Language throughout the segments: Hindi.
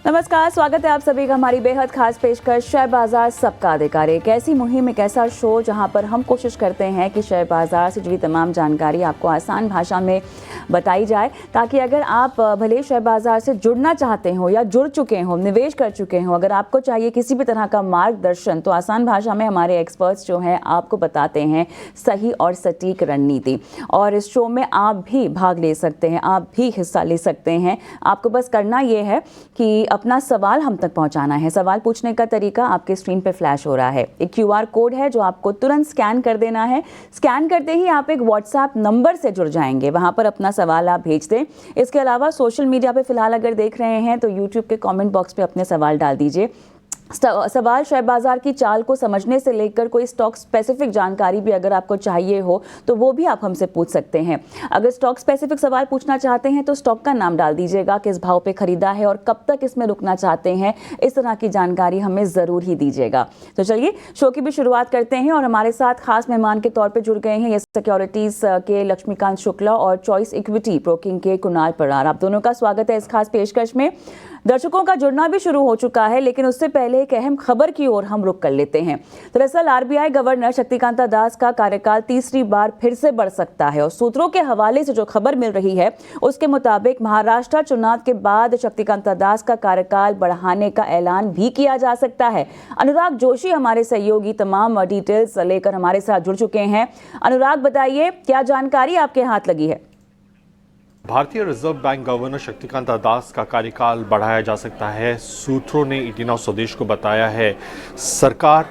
नमस्कार, स्वागत है आप सभी का हमारी बेहद खास पेशकश शेयर बाजार सबका अधिकार। एक ऐसी मुहिम, एक ऐसा शो जहां पर हम कोशिश करते हैं कि शेयर बाजार से जुड़ी तमाम जानकारी आपको आसान भाषा में बताई जाए, ताकि अगर आप भले शेयर बाजार से जुड़ना चाहते हो या जुड़ चुके हो, निवेश कर चुके हो, अगर आपको चाहिए किसी भी तरह का मार्गदर्शन, तो आसान भाषा में हमारे एक्सपर्ट्स जो हैं आपको बताते हैं सही और सटीक रणनीति। और इस शो में आप भी भाग ले सकते हैं, आप भी हिस्सा ले सकते हैं। आपको बस करना ये है कि अपना सवाल हम तक पहुंचाना है। सवाल पूछने का तरीका आपके स्क्रीन पे फ्लैश हो रहा है। एक क्यूआर कोड है जो आपको तुरंत स्कैन कर देना है। स्कैन करते ही आप एक व्हाट्सएप नंबर से जुड़ जाएंगे, वहां पर अपना सवाल आप भेज दें। इसके अलावा सोशल मीडिया पे फिलहाल अगर देख रहे हैं तो यूट्यूब के कमेंट बॉक्स पे अपने सवाल डाल दीजिए। सवाल शेयर बाजार की चाल को समझने से लेकर कोई स्टॉक स्पेसिफिक जानकारी भी अगर आपको चाहिए हो तो वो भी आप हमसे पूछ सकते हैं। अगर स्टॉक स्पेसिफिक सवाल पूछना चाहते हैं तो स्टॉक का नाम डाल दीजिएगा, किस भाव पे खरीदा है और कब तक इसमें रुकना चाहते हैं, इस तरह की जानकारी हमें ज़रूर ही दीजिएगा। तो चलिए शो की भी शुरुआत करते हैं और हमारे साथ खास मेहमान के तौर पर जुड़ गए हैं यस सिक्योरिटीज़ के लक्ष्मीकांत शुक्ला और चॉइस इक्विटी ब्रोकिंग के कुणाल परार। आप दोनों का स्वागत है इस खास पेशकश में। दर्शकों का जुड़ना भी शुरू हो चुका है, लेकिन उससे पहले एक अहम खबर की ओर हम रुक कर लेते हैं। दरअसल आरबीआई गवर्नर शक्तिकांता दास का कार्यकाल तीसरी बार फिर से बढ़ सकता है और सूत्रों के हवाले से जो खबर मिल रही है उसके मुताबिक महाराष्ट्र चुनाव के बाद शक्तिकांता दास का कार्यकाल बढ़ाने का ऐलान भी किया जा सकता है। अनुराग जोशी हमारे सहयोगी तमाम डिटेल्स लेकर हमारे साथ जुड़ चुके हैं। अनुराग, बताइए क्या जानकारी आपके हाथ लगी है? भारतीय रिजर्व बैंक गवर्नर शक्तिकांता दास का कार्यकाल बढ़ाया जा सकता है। सूत्रों ने ईटी नाउ स्वदेश को बताया है सरकार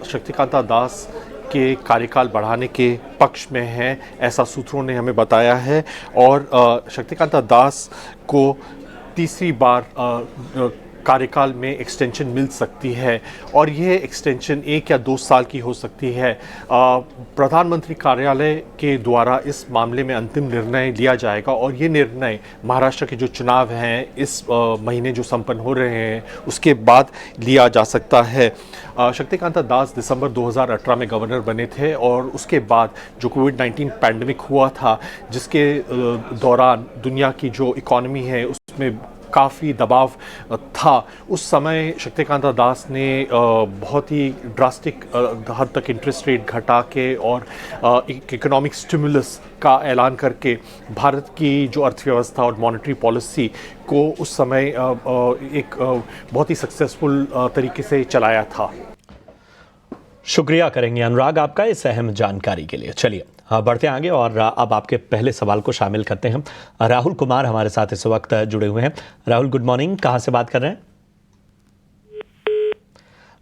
शक्तिकांता दास के कार्यकाल बढ़ाने के पक्ष में है, ऐसा सूत्रों ने हमें बताया है। और शक्तिकांता दास को तीसरी बार कार्यकाल में एक्सटेंशन मिल सकती है और यह एक्सटेंशन 1 या 2 साल की हो सकती है। प्रधानमंत्री कार्यालय के द्वारा इस मामले में अंतिम निर्णय लिया जाएगा और ये निर्णय महाराष्ट्र के जो चुनाव हैं इस महीने जो संपन्न हो रहे हैं उसके बाद लिया जा सकता है। शक्तिकांता दास दिसंबर 2018 में गवर्नर बने थे और उसके बाद जो कोविड-19 पैंडमिक हुआ था, जिसके दौरान दुनिया की जो इकॉनमी है उसमें काफ़ी दबाव था, उस समय शक्तिकांता दास ने बहुत ही ड्रास्टिक हद तक इंटरेस्ट रेट घटा के और एक इकोनॉमिक स्टिमुलस का ऐलान करके भारत की जो अर्थव्यवस्था और मॉनेटरी पॉलिसी को उस समय एक बहुत ही सक्सेसफुल तरीके से चलाया था। शुक्रिया करेंगे अनुराग आपका इस अहम जानकारी के लिए। चलिए बढ़ते आगे और अब आपके पहले सवाल को शामिल करते हैं। राहुल कुमार हमारे साथ इस वक्त जुड़े हुए हैं। राहुल, गुड मॉर्निंग, कहाँ से बात कर रहे हैं?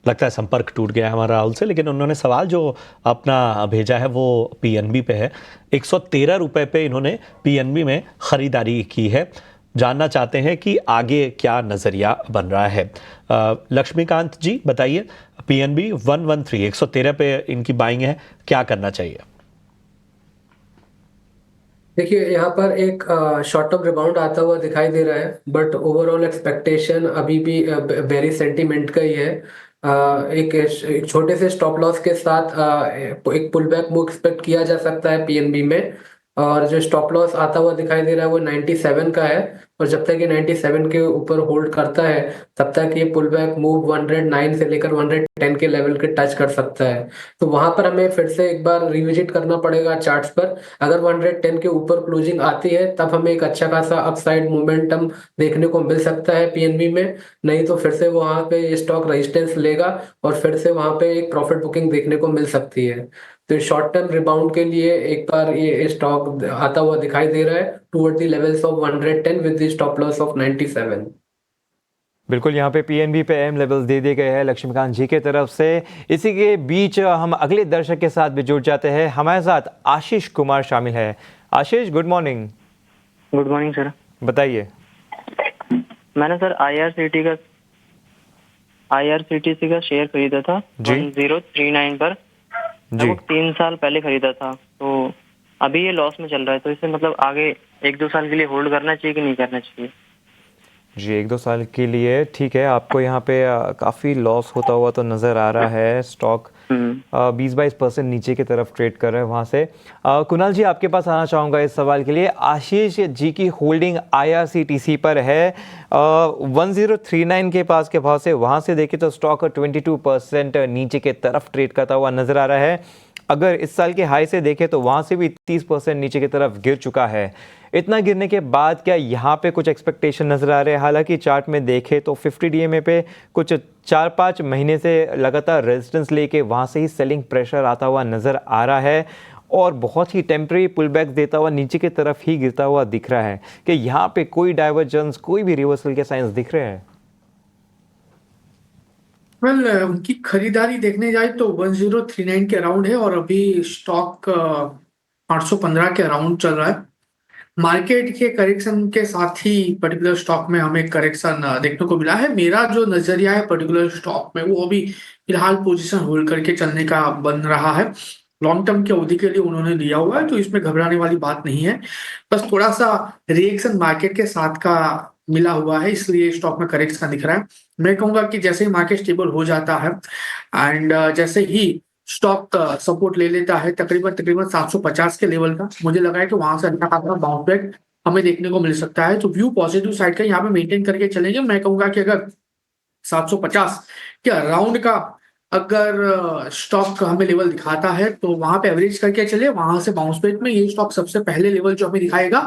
लगता है संपर्क टूट गया है हमारा राहुल से, लेकिन उन्होंने सवाल जो अपना भेजा है वो पीएनबी पे है। 113 रुपये पे इन्होंने पीएनबी में ख़रीदारी की है। जानना चाहते हैं कि आगे क्या नज़रिया बन रहा है। लक्ष्मीकांत जी बताइए, पीएनबी 113 113 पे इनकी बाइंग है, क्या करना चाहिए? देखिए, यहाँ पर एक शॉर्ट टर्म रिबाउंड आता हुआ दिखाई दे रहा है, बट ओवरऑल एक्सपेक्टेशन अभी भी बेरी सेंटीमेंट का ही है। एक छोटे से स्टॉप लॉस के साथ एक पुल बैक मूव एक्सपेक्ट किया जा सकता है पीएनबी में। और जो स्टॉप लॉस आता हुआ दिखाई दे रहा है वो 97 का है, और जब तक ये 97 के ऊपर होल्ड करता है तब तक ये पुल बैक मूव 109 से लेकर 110 के लेवल के टच कर सकता है। तो वहां पर हमें फिर से एक बार रिविजिट करना पड़ेगा चार्ट्स पर। अगर 110 के ऊपर क्लोजिंग आती है तब हमें एक अच्छा खासा अपसाइड मोमेंटम देखने को मिल सकता है पीएनबी में, नहीं तो फिर से वहां पे ये स्टॉक रेजिस्टेंस लेगा और फिर से वहां पे एक प्रॉफिट बुकिंग देखने को मिल सकती है। तो शॉर्ट टर्म रिबाउंड के लिए एक बार ये स्टॉक आता हुआ दिखाई दे रहा है toward the levels of 110 with the stop loss of 97। बिल्कुल, यहाँ पे पीएनबी पे एम लेवल्स दे दिए गए हैं लक्ष्मीकांत जी के तरफ से। इसी के बीच हम अगले दर्शक के साथ भी जुड़ जाते हैं। हमारे साथ आशीष कुमार शामिल है। Ashish, good morning. Good morning sir. बताइए। मैंने सर आईआरसीटीसी का शेयर खरीदा था 1039 पर जी। 3 साल पहले खरीदा था, तो अभी ये लॉस में चल रहा है, तो इसे मतलब आगे 1-2 साल के लिए होल्ड करना चाहिए कि नहीं करना चाहिए? जी, 1-2 साल के लिए ठीक है। आपको यहाँ पे काफ़ी लॉस होता हुआ तो नज़र आ रहा है। स्टॉक हम्म। 20-22% नीचे की तरफ ट्रेड कर रहे हैं वहाँ से। कुणाल जी, आपके पास आना चाहूँगा इस सवाल के लिए। आशीष जी की होल्डिंग IRCTC पर है 1039 के पास के भाव से, वहाँ से देखें तो स्टॉक 22% नीचे के तरफ ट्रेड करता हुआ नजर आ रहा है। अगर इस साल के हाई से देखें तो वहाँ से भी 30% नीचे की तरफ गिर चुका है। इतना गिरने के बाद क्या यहाँ पे कुछ एक्सपेक्टेशन नजर आ रहे हैं? हालांकि चार्ट में देखें तो 50 DMA पे कुछ 4-5 महीने से लगातार रेजिस्टेंस लेके वहाँ से ही सेलिंग प्रेशर आता हुआ नजर आ रहा है और बहुत ही टेम्परेरी पुल बैक देता हुआ नीचे की तरफ ही गिरता हुआ दिख रहा है। कि यहाँ पे कोई डाइवर्जेंस, कोई भी रिवर्सल के साइंस दिख रहे हैं? वेल उनकी खरीदारी देखने जाए तो 1039 के अराउंड है और अभी स्टॉक 815 के अराउंड चल रहा है। मार्केट के करेक्शन के साथ ही पर्टिकुलर स्टॉक में हमें करेक्शन देखने को मिला है। मेरा जो नजरिया है पर्टिकुलर स्टॉक में, वो अभी फिलहाल पोजीशन होल्ड करके चलने का बन रहा है। लॉन्ग टर्म की अवधि के लिए उन्होंने लिया हुआ है, तो इसमें घबराने वाली बात नहीं है। बस थोड़ा सा रिएक्शन मार्केट के साथ का मिला हुआ है, इसलिए स्टॉक में करेक्शन दिख रहा है। मैं कहूंगा कि जैसे ही मार्केट स्टेबल हो जाता है एंड जैसे ही स्टॉक सपोर्ट ले लेता है तकरीबन 750 के लेवल का, मुझे लगा है कि वहां से अच्छा खासा बाउंस बैक हमें देखने को मिल सकता है। तो व्यू पॉजिटिव साइड का यहाँ पे मेंटेन करके चलेंगे। मैं कहूंगा कि अगर 750 के अराउंड का अगर स्टॉक हमें लेवल दिखाता है तो वहां पे एवरेज करके चले, वहां से बाउंस बैक में ये स्टॉक सबसे पहले लेवल जो हमें दिखाएगा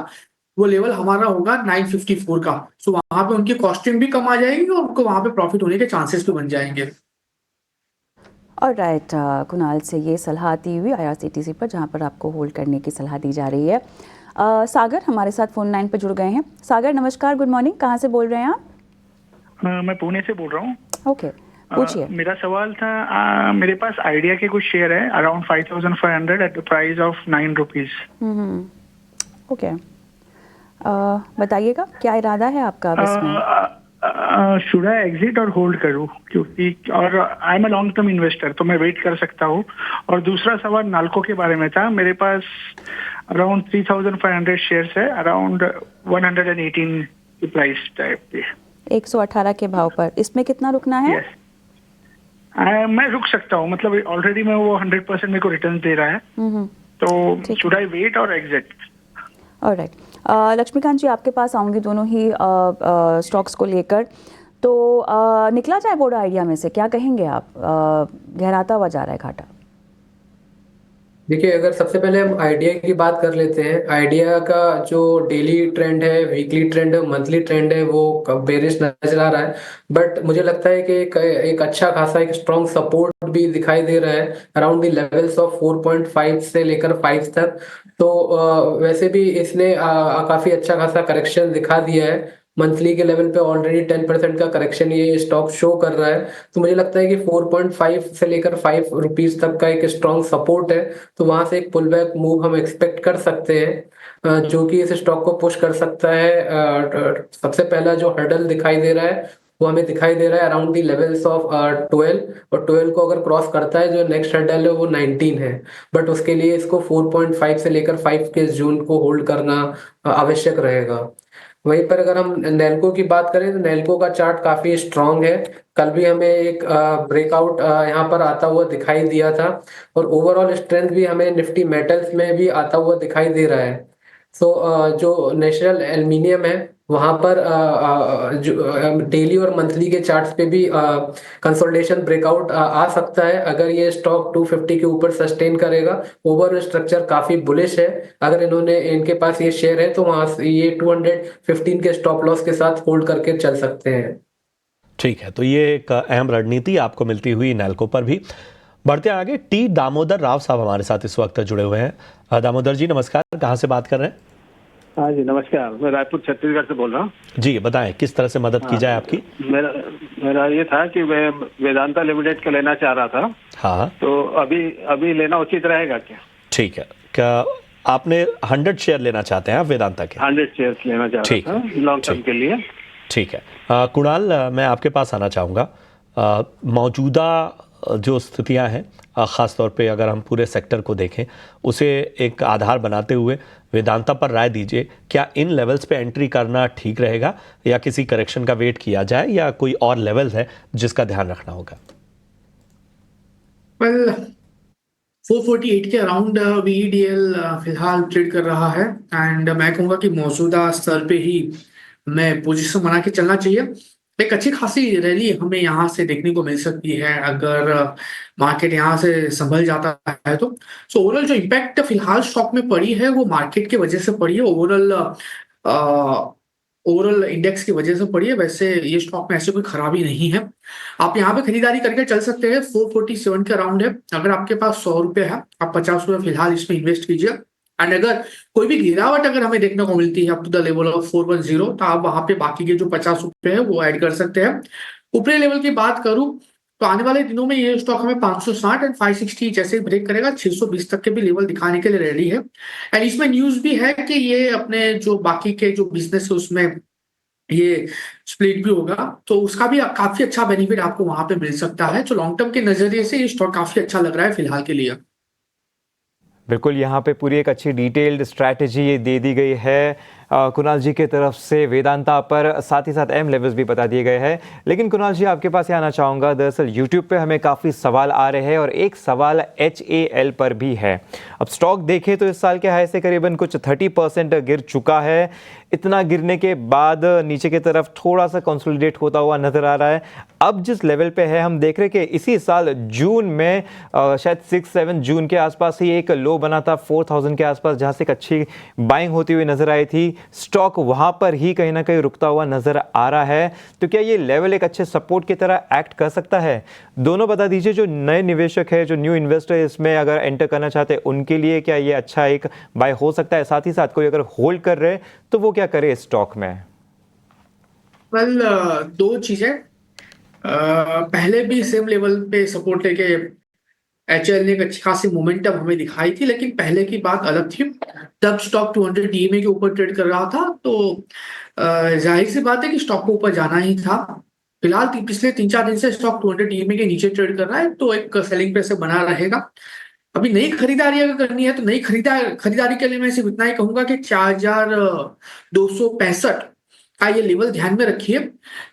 वो लेवल हमारा होगा 954 का। सो वहां पे उनकी कॉस्टिंग भी कम आ जाएगी और उनको वहां पे प्रॉफिट होने के चांसेस भी बन जाएंगे। और राइट, कुणाल से ये सलाह आती हुई IRCTC पर, जहां पर आपको होल्ड करने की सलाह दी जा रही है। सागर हमारे साथ फोन लाइन पर जुड़ गए हैं। सागर नमस्कार, गुड मॉर्निंग, कहाँ से बोल रहे हैं आप? मैं पुणे से बोल रहा हूँ। ओके, पूछिए। मेरा सवाल था, मेरे पास आइडिया के कुछ शेयर है around 5500 at the price of 9 rupees. Okay, बताइएगा क्या इरादा है आपका अब इसमें? शुड आई एग्जिट और होल्ड करूँ? क्योंकि और I am a long term investor, तो मैं वेट कर सकता हूँ। और दूसरा सवाल नाल्को के बारे में था। मेरे पास अराउंड 3500 शेयर्स है, अराउंड 118 की प्राइस टाइप पे, 118 के भाव पर। इसमें कितना रुकना है? yes. मैं रुक सकता हूँ, मतलब ऑलरेडी मैं वो 100% मेरे को रिटर्न दे रहा है, तो शुड आई वेट और एग्जिट? ऑलराइट, लक्ष्मीकांत जी आपके पास आऊंगी दोनों ही स्टॉक्स को लेकर। तो निकला जाए बोडो आइडिया में से, क्या कहेंगे आप? गहराता हुआ जा रहा है घाटा। देखिए, अगर सबसे पहले हम आइडिया की बात कर लेते हैं। आइडिया का जो डेली ट्रेंड है, वीकली ट्रेंड है, मंथली ट्रेंड है, वो बेरिश नजर आ रहा है। बट मुझे लगता है कि एक अच्छा खासा एक स्ट्रॉन्ग सपोर्ट भी दिखाई दे रहा है अराउंड द लेवल्स ऑफ 4.5 से लेकर 5 तक। तो वैसे भी इसने काफी अच्छा खासा करेक्शन दिखा दिया है। मंथली के लेवल पे ऑलरेडी 10% का करेक्शन ये स्टॉक शो कर रहा है। तो मुझे लगता है कि 4.5 से लेकर 5 रुपीज तक का एक स्ट्रॉन्ग सपोर्ट है। तो वहां से एक पुल बैक मूव हम एक्सपेक्ट कर सकते हैं, जो कि इस स्टॉक को पुश कर सकता है। सबसे पहला जो हर्डल दिखाई दे रहा है वो हमें दिखाई दे रहा है अराउंड दी लेवल्स ऑफ 12, और 12 को अगर क्रॉस करता है जो नेक्स्ट हर्डल है वो 19 है। बट उसके लिए इसको 4.5 से लेकर 5 के जोन को होल्ड करना आवश्यक रहेगा। वहीं पर अगर हम नेल्को की बात करें तो नेल्को का चार्ट काफी स्ट्रांग है। कल भी हमें एक ब्रेकआउट यहाँ पर आता हुआ दिखाई दिया था, और ओवरऑल स्ट्रेंथ भी हमें निफ्टी मेटल्स में भी आता हुआ दिखाई दे रहा है। सो जो नेशनल एल्युमिनियम है वहां पर जो डेली और मंथली के चार्ट्स पे भी कंसोलिडेशन ब्रेकआउट आ सकता है अगर ये स्टॉक 250 के ऊपर सस्टेन करेगा। ओवरऑल स्ट्रक्चर काफी बुलिश है। अगर इनके पास ये शेयर है तो वहां से ये 215 के स्टॉप लॉस के साथ होल्ड करके चल सकते हैं। ठीक है, तो ये एक अहम रणनीति आपको मिलती हुई नेल्को पर भी। बढ़ते आगे, टी दामोदर राव साहब हमारे साथ इस वक्त जुड़े हुए हैं। दामोदर जी नमस्कार, कहाँ से बात कर रहे हैं? हाँ जी नमस्कार, मैं रायपुर छत्तीसगढ़ से बोल रहा हूँ। जी बताएं, किस तरह से मदद की जाए आपकी? मेरा ये था कि मैं वेदांता लिमिटेड का लेना चाह रहा था। हाँ, तो अभी लेना उचित रहेगा क्या? ठीक है, क्या आपने 100 शेयर लेना चाहते हैं आप वेदांता के? 100 शेयर लेना चाह रहा था लॉन्ग टर्म के लिए। ठीक है, कुणाल मैं आपके पास आना चाहूँगा। मौजूदा जो स्थितियां हैं, ख़ास तौर पे अगर हम पूरे सेक्टर को देखें, उसे एक आधार बनाते हुए वेदांता पर राय दीजिए। क्या इन लेवल्स पे एंट्री करना ठीक रहेगा या किसी करेक्शन का वेट किया जाए, या कोई और लेवल है जिसका ध्यान रखना होगा? वेल 448 के अराउंड VEDL फिलहाल ट्रेड कर रहा है एंड मैं कहूंगा कि मौजूदा स्तर पे ही मैं पोजीशन बना के चलना चाहिए। एक अच्छी खासी रैली हमें यहाँ से देखने को मिल सकती है अगर मार्केट यहाँ से संभल जाता है तो। सो ओवरऑल जो इम्पैक्ट फिलहाल स्टॉक में पड़ी है वो मार्केट की वजह से पड़ी है, ओवरऑल इंडेक्स की वजह से पड़ी है। वैसे ये स्टॉक में ऐसे कोई खराबी नहीं है, आप यहाँ पे खरीदारी करके चल सकते हैं। 447 के अराउंड है, अगर आपके पास 100 रुपये है आप 50 रुपये फिलहाल इसमें इन्वेस्ट कीजिए एंड अगर कोई भी गिरावट अगर हमें देखने को मिलती है up to the level of 410 तो आप वहां पे बाकी के जो 50 रुपये है वो ऐड कर सकते हैं। ऊपरी लेवल की बात करूं तो आने वाले दिनों में ये स्टॉक हमें 560 एंड 560 जैसे ही ब्रेक करेगा 620 तक के भी लेवल दिखाने के लिए रेडी है। एंड इसमें न्यूज भी है कि ये अपने जो बाकी के जो बिजनेस है उसमें ये स्प्लिट भी होगा, तो उसका भी काफी अच्छा बेनिफिट आपको वहां पे मिल सकता है। तो लॉन्ग टर्म के नजरिए से ये स्टॉक काफी अच्छा लग रहा है फिलहाल के लिए। बिल्कुल, यहाँ पे पूरी एक अच्छी डिटेल्ड स्ट्रैटेजी ये दे दी गई है कुणाल जी के तरफ से वेदांता पर, साथ ही साथ एम लेवल्स भी बता दिए गए हैं। लेकिन कुणाल जी आपके पास ये आना चाहूँगा, दरअसल यूट्यूब पे हमें काफ़ी सवाल आ रहे हैं और एक सवाल HAL पर भी है। अब स्टॉक देखें तो इस साल के हाई से करीबन कुछ 30% गिर चुका है। इतना गिरने के बाद नीचे की तरफ थोड़ा सा कंसोलिडेट होता हुआ नजर आ रहा है। अब जिस लेवल पे है हम देख रहे हैं कि इसी साल जून में शायद 6-7 जून के आसपास ही एक लो बना था 4000 के आसपास, जहां से एक अच्छी बाइंग होती हुई नजर आई थी। स्टॉक वहां पर ही कहीं ना कहीं रुकता हुआ नजर आ रहा है, तो क्या ये लेवल एक अच्छे सपोर्ट की तरह एक्ट कर सकता है? दोनों बता दीजिए, जो नए निवेशक है, जो न्यू इन्वेस्टर इसमें अगर एंटर करना चाहते हैं उनके लिए क्या ये अच्छा एक बाय हो सकता है? साथ ही साथ कोई अगर होल्ड कर रहे तो वो क्या करे स्टॉक में? वेल दो चीजें, पहले भी सेम लेवल पे सपोर्ट लेके HL ने एक अच्छी खासी मोमेंटम हमें दिखाई थी, लेकिन पहले की बात अलग थी। तब स्टॉक 200 DMA के ऊपर ट्रेड कर रहा था, तो जाहिर सी बात है कि स्टॉक को ऊपर जाना ही था। फिलहाल पिछले 3-4 दिन से स्टॉक 200 DMA के नीचे ट्रेड कर रहा है, तो एक सेलिंग प्रेशर बना रहेगा। अभी नई खरीदारी अगर करनी है तो नई खरीदारी के लिए मैं सिर्फ इतना ही कहूंगा कि 4265 का ये लेवल ध्यान में रखिए।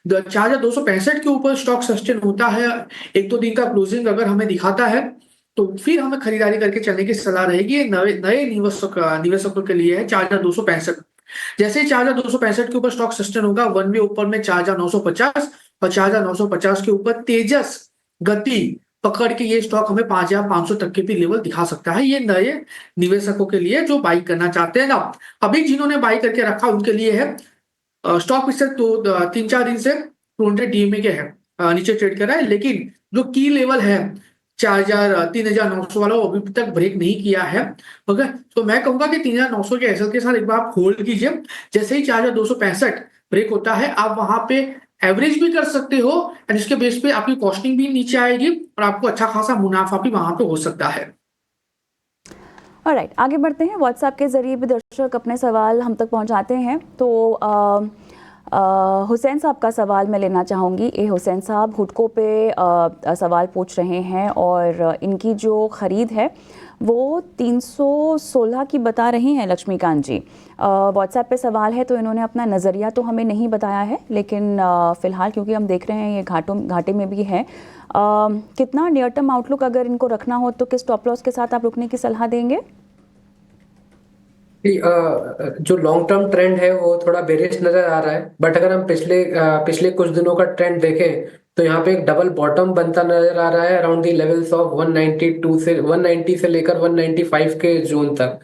4265 के ऊपर स्टॉक सस्टेन होता है, 1-2 दिन का क्लोजिंग अगर हमें दिखाता है तो फिर हमें खरीदारी करके चलने की सलाह रहेगी। ये नए निवेशकों के लिए है 4265। जैसे ही 4265 के ऊपर स्टॉक सस्टेन होगा, वन वे ऊपर में 4950 और 4950 के ऊपर तेजस गति पकड़ के ये स्टॉक हमें 5500 तक के भी लेवल दिखा सकता है। ये नए निवेशकों के लिए जो बाई करना चाहते हैं ना, अभी जिन्होंने बाई करके रखा उनके लिए है। स्टॉक पिछले 3-4 दिन से 200 DMA के है नीचे ट्रेड कर रहा है, लेकिन जो की लेवल है 3900 वाला वो अभी तक ब्रेक नहीं किया है। ओके, तो मैं कहूंगा कि 3900 के एसएल के साथ एक बार आप होल्ड कीजिए। जैसे ही 4265 ब्रेक होता है आप वहां पे एवरेज भी कर सकते हो एंड इसके बेस पे आपकी कॉस्टिंग भी नीचे आएगी और आपको अच्छा खासा मुनाफा भी वहां पे हो सकता है। ऑलराइट, आगे बढ़ते हैं। व्हाट्सएप के जरिए भी दर्शक अपने सवाल हम तक पहुंचाते हैं, तो हुसैन साहब का सवाल मैं लेना चाहूँगी। हुसैन साहब हुडको पे सवाल पूछ रहे हैं और इनकी जो ख़रीद है वो 316 की बता रही हैं लक्ष्मीकांत जी। व्हाट्सएप पे सवाल है तो इन्होंने अपना नज़रिया तो हमें नहीं बताया है, लेकिन फ़िलहाल क्योंकि हम देख रहे हैं ये घाटे में भी है, कितना नियर टर्म आउटलुक अगर इनको रखना हो तो किस स्टॉप लॉस के साथ आप रुकने की सलाह देंगे? जो लॉन्ग टर्म ट्रेंड है वो थोड़ा बेरिश नजर आ रहा है, बट अगर हम पिछले कुछ दिनों का ट्रेंड देखें तो यहाँ पे एक डबल बॉटम बनता नजर आ रहा है अराउंड दी लेवल्स ऑफ 190 से लेकर 195 के जोन तक।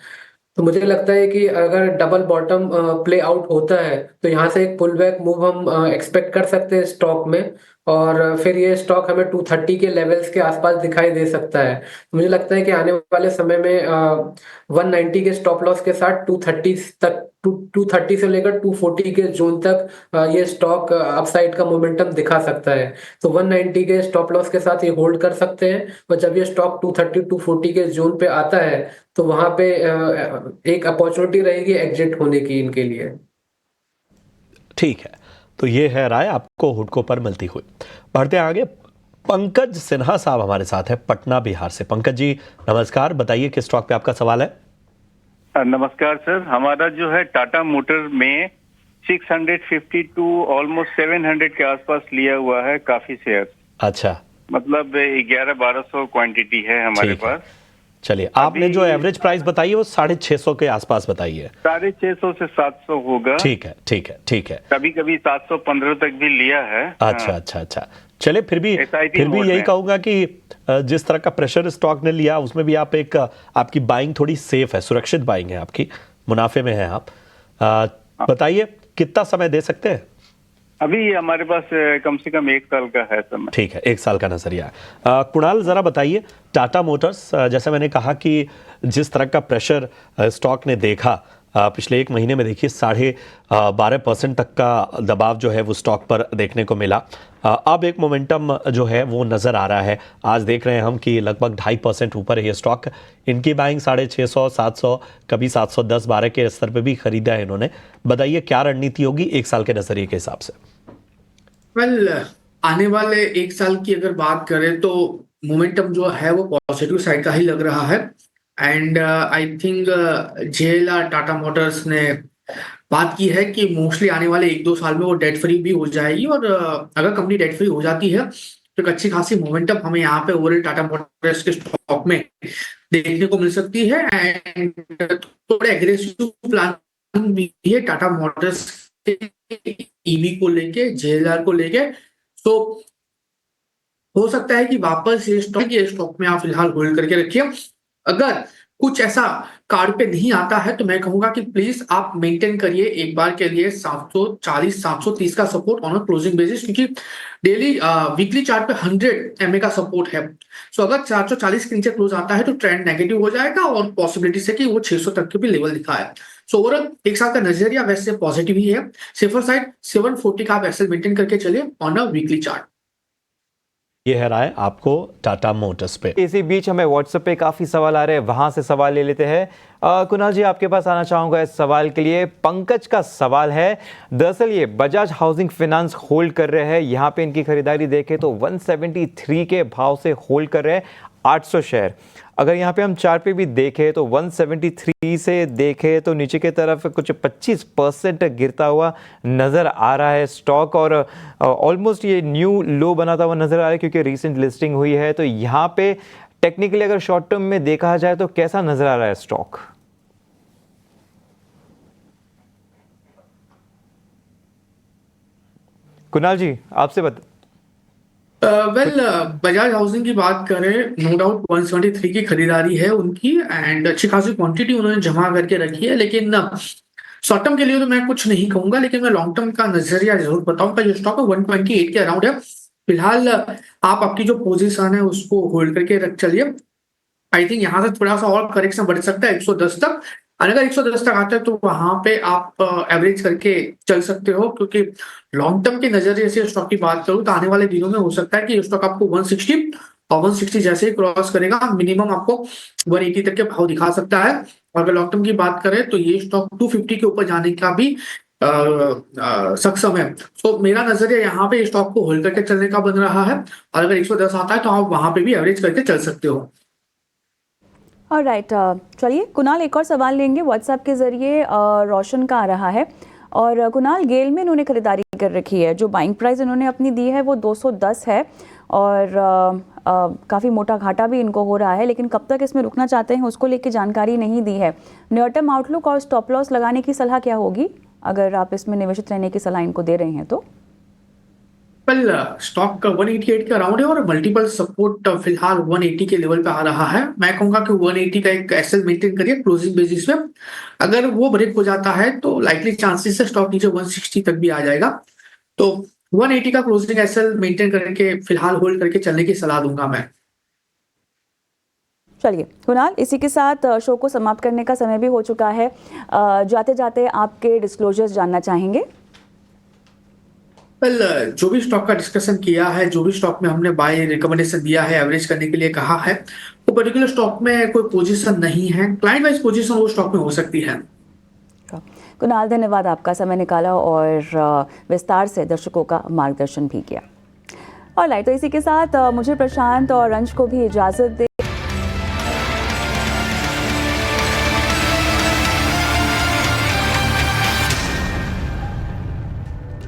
तो मुझे लगता है कि अगर डबल बॉटम प्ले आउट होता है तो यहाँ से एक पुल बैक मूव हम एक्सपेक्ट कर सकते हैं स्टॉक में, और फिर ये स्टॉक हमें 230 के लेवल्स के आसपास दिखाई दे सकता है। तो मुझे लगता है कि आने वाले समय में 190 के स्टॉप लॉस के साथ 230 से लेकर 240 के जोन तक ये स्टॉक अपसाइड का मोमेंटम दिखा सकता है। तो 190 के स्टॉप लॉस के साथ ये होल्ड कर सकते हैं, और जब ये स्टॉक 230-240 के जोन पे आता है तो वहां पे एक अपॉर्चुनिटी रहेगी एग्जिट होने की इनके लिए। ठीक है, तो ये है राय आपको हुडको पर मिलती हुई। बढ़ते आगे, पंकज सिन्हा साहब हमारे साथ है पटना बिहार से। पंकज जी नमस्कार, बताइए किस स्टॉक पे आपका सवाल है? नमस्कार सर, हमारा जो है टाटा मोटर में 652 ऑलमोस्ट 700 के आसपास लिया हुआ है काफी शेयर। अच्छा, मतलब 1100-1200 क्वांटिटी है हमारे ठीक है। पास। चलिए, आपने जो एवरेज प्राइस बताई है वो 650 के आसपास बताई है। 650 से 700 होगा। ठीक है, ठीक है, ठीक है। कभी कभी 715 तक भी लिया है। अच्छा, अच्छा, अच्छा। चले, फिर भी SIP यही में। कहूंगा कि जिस तरह का प्रेशर स्टॉक ने लिया उसमें भी आप आपकी बाइंग थोड़ी सेफ है, सुरक्षित बाइंग है आपकी, मुनाफे में है आप। बताइए कितना समय दे सकते हैं? अभी हमारे पास कम से कम 1 साल का है समय। ठीक है, 1 साल का नजरिया। कुणाल, जरा बताइए, टाटा मोटर्स, जैसे मैंने कहा कि जिस तरह का प्रेशर स्टॉक ने देखा पिछले 1 महीने में, देखिए 12.5% तक का दबाव जो है वो स्टॉक पर देखने को मिला। अब एक मोमेंटम जो है वो नज़र आ रहा है। आज देख रहे हैं हम कि लगभग 2.5% ऊपर है ये स्टॉक। इनकी बाइंग 650, 700, कभी 710-12 के स्तर पे भी खरीदा है इन्होंने। बताइए क्या रणनीति होगी 1 साल के नजरिए के हिसाब से? वेल, आने वाले 1 साल की अगर बात करें तो मोमेंटम जो है वो पॉजिटिव साइड का ही लग रहा है। And I think JLR Tata Motors ने बात की है कि मोस्टली आने वाले 1-2 साल में वो डेट फ्री भी हो जाएगी। और अगर कंपनी डेट फ्री हो जाती है तो एक अच्छी खासी मोमेंटम हमें यहाँ पे ओवरऑल टाटा मोटर्स के स्टॉक में देखने को मिल सकती है। एंड थोड़े एग्रेसिव प्लान भी है टाटा मोटर्स ईवी को लेके, जेएलआर को लेके। तो हो सकता है कि वापस ये स्टॉक में आप फिलहाल होल्ड करके रखिए। अगर कुछ ऐसा कार्ड पे नहीं आता है तो मैं कहूंगा कि प्लीज आप मेंटेन करिए एक बार के लिए 740 730 का support on a closing basis, क्योंकि डेली वीकली चार्ट पे 100 MA का सपोर्ट है। सो अगर 440 के नीचे क्लोज आता है तो ट्रेंड नेगेटिव हो जाएगा और पॉसिबिलिटीज है कि वो 600 तक के भी लेवल दिखाए। सो ओवरऑल 1 साल का नजरिया वैसे पॉजिटिव ही है। सेफर साइड 740 का आप एसएल मेंटेन करके चलिए ऑन अ वीकली चार्ट। ये है राय आपको टाटा मोटर्स पे। इसी बीच हमें व्हाट्सएप पे काफ़ी सवाल आ रहे हैं, वहां से सवाल ले लेते हैं। कुणाल जी, आपके पास आना चाहूंगा इस सवाल के लिए। पंकज का सवाल है, दरअसल ये बजाज हाउसिंग फाइनेंस होल्ड कर रहे हैं, यहाँ पे इनकी खरीदारी देखें तो 173 के भाव से होल्ड कर रहे हैं 800 शेयर। अगर यहाँ पे हम चार्ट पे भी देखें तो 173 से देखें तो नीचे की तरफ कुछ 25% गिरता हुआ नज़र आ रहा है स्टॉक, और ऑलमोस्ट ये न्यू लो बनाता हुआ नज़र आ रहा है क्योंकि रीसेंट लिस्टिंग हुई है। तो यहाँ पे टेक्निकली अगर शॉर्ट टर्म में देखा जाए तो कैसा नज़र आ रहा है स्टॉक? कुणाल जी, आपसे बजाज हाउसिंग की बात करें, नो डाउट 173 की खरीदारी है उनकी एंड अच्छी खासी क्वांटिटी उन्होंने जमा करके रखी है। लेकिन शॉर्ट टर्म के लिए तो मैं कुछ नहीं कहूंगा, लेकिन मैं लॉन्ग टर्म का नजरिया जरूर बताऊंगा। जो स्टॉक है 128 के अराउंड है। फिलहाल आप आपकी जो पोजीशन है उसको होल्ड करके रख चलिए। आई थिंक यहाँ से थोड़ा सा और करेक्शन बढ़ सकता है 110 तक। और अगर 110 तक आता है तो वहां पे आप एवरेज करके चल सकते हो, क्योंकि लॉन्ग टर्म के नजरिए से स्टॉक की बात करूं तो आने वाले दिनों में हो सकता है कि स्टॉक आपको 160 और 160 जैसे ही क्रॉस करेगा मिनिमम आपको 180 तक के भाव दिखा सकता है। और अगर लॉन्ग टर्म की बात करें तो ये स्टॉक 250 के ऊपर जाने का भी सक्षम है। तो मेरा नजरिया यहाँ पे स्टॉक को होल्ड करके चलने का बन रहा है। और अगर 110 आता है तो आप वहां पे भी एवरेज करके चल सकते हो। ऑलराइट, चलिए कुणाल, एक और सवाल लेंगे व्हाट्सएप के ज़रिए। रोशन का आ रहा है, और कुणाल, गेल में इन्होंने खरीदारी कर रखी है। जो बाइंग प्राइस इन्होंने अपनी दी है वो 210 है, और काफ़ी मोटा घाटा भी इनको हो रहा है, लेकिन कब तक इसमें रुकना चाहते हैं उसको लेके जानकारी नहीं दी है। नियर टर्म आउटलुक और स्टॉप लॉस लगाने की सलाह क्या होगी अगर आप इसमें निवेशित रहने की सलाह इनको दे रहे हैं तो? वेल, स्टॉक का 188 का राउंड है और मल्टीपल सपोर्ट फिलहाल 180 के लेवल पे आ रहा है। मैं कहूंगा कि 180 का एक एसएल मेंटेन करिए क्लोजिंग बेसिस पे। अगर वो ब्रेक हो जाता है तो लाइकली चांसेस है स्टॉक नीचे 160 तक भी आ जाएगा। तो 180 का क्लोजिंग एसएल मेंटेन करके फिलहाल होल्ड करके चलने की सलाह दूंगा मैं। चलिए कुणाल, इसी के साथ शो को समाप्त करने का समय भी हो चुका है। जाते जाते आपके डिस्क्लोजर्स जानना चाहेंगे। वेल, जो भी स्टॉक का डिस्कशन किया है, जो भी स्टॉक में हमने बाय रिकमेंडेशन दिया है, एवरेज करने के लिए कहा है, वो पर्टिकुलर स्टॉक में कोई पोजीशन नहीं है। क्लाइंट वाइज पोजीशन वो स्टॉक में हो सकती है। कुणाल, धन्यवाद, आपका समय निकाला और विस्तार से दर्शकों का मार्गदर्शन भी किया। ऑलराइट, तो इसी के साथ मुझे, प्रशांत और अंश को भी इजाज़त दे।